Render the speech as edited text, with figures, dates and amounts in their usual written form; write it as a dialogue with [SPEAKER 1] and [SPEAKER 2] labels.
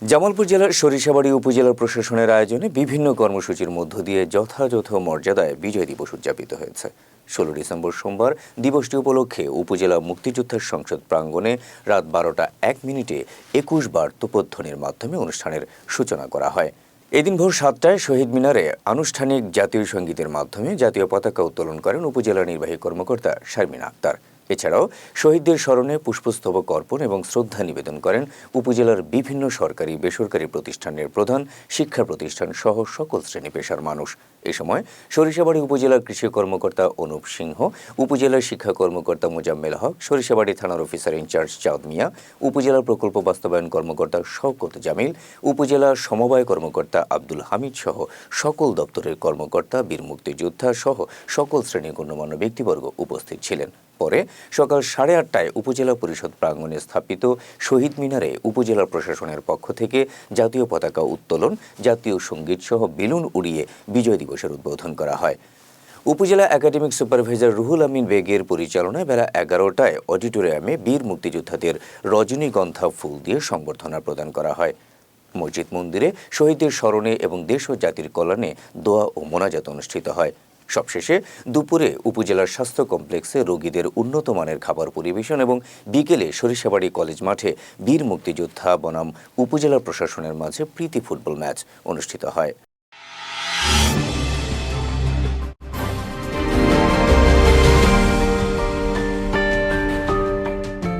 [SPEAKER 1] জামালপুর জেলার সরিষাবাড়ী উপজেলা প্রশাসনের আয়োজনে বিভিন্ন কর্মসূচির মধ্য দিয়ে যথাযথ মর্যাদায় বিজয় দিবস উদযাপিত হয়েছে। ১৬ ডিসেম্বর সোমবার দিবসটি উপলক্ষে উপজেলা মুক্তিযোদ্ধা সংসদ প্রাঙ্গণে রাত ১২টা ১ মিনিটে ২১ বার তোপধ্বনির মাধ্যমে অনুষ্ঠানের সূচনা করা হয়। এদিন ভোর ৭টায় শহীদ মিনারে আনুষ্ঠানিক জাতীয় সঙ্গীতের মাধ্যমে জাতীয় পতাকা উত্তোলন করেন উপজেলা নির্বাহী কর্মকর্তা শারমিন আক্তার। এছাড়াও শহীদদের স্মরণে পুষ্পস্তবক অর্পণ এবং শ্রদ্ধা নিবেদন করেন উপজেলার বিভিন্ন সরকারি বেসরকারি প্রতিষ্ঠানের প্রধান, শিক্ষা প্রতিষ্ঠান সহ সকল শ্রেণী পেশার মানুষ। এ সময় সরিষাবাড়ী উপজেলার কৃষি কর্মকর্তা অনুপ সিংহ, উপজেলার শিক্ষা কর্মকর্তা মোজাম্মেল হক, সরিষাবাড়ী থানার অফিসার ইনচার্জ চাঁদ মিয়া, উপজেলা প্রকল্প বাস্তবায়ন কর্মকর্তা শওকত জামিল, উপজেলা সমবায় কর্মকর্তা আব্দুল হামিদ সহ সকল দপ্তরের কর্মকর্তা, বীর মুক্তিযোদ্ধা সহ সকল শ্রেণীর গণ্যমান্য ব্যক্তিবর্গ উপস্থিত ছিলেন। পরে সকাল ৮:৩০টায় উপজেলা পরিষদ প্রাঙ্গণে স্থাপিত শহীদ মিনারে উপজেলা প্রশাসনের পক্ষ থেকে জাতীয় পতাকা উত্তোলন, জাতীয় সঙ্গীত সহ বেলুন উড়িয়ে বিজয় দিবসের উদ্বোধন করা হয়। উপজেলা একাডেমিক সুপারভাইজার রুহুল আমিন বেগের পরিচালনায় বেলা ১১টায় অডিটোরিয়ামে বীর মুক্তিযোদ্ধাদের রজনীগন্ধা ফুল দিয়ে সংবর্ধনা প্রদান করা হয়। মসজিদ মন্দিরে শহীদদের স্মরণে এবং দেশ ও জাতির কল্যাণে দোয়া ও মোনাজাত অনুষ্ঠিত হয়। সবশেষে দুপুরে উপজেলার স্বাস্থ্য কমপ্লেক্সে রোগীদের উন্নত মানের খাবার পরিবেশন এবং বিকেলে সরিষাবাড়ী কলেজ মাঠে বীর মুক্তিযোদ্ধা বনাম উপজেলা প্রশাসনের মাঝে প্রীতি ফুটবল ম্যাচ অনুষ্ঠিত হয়।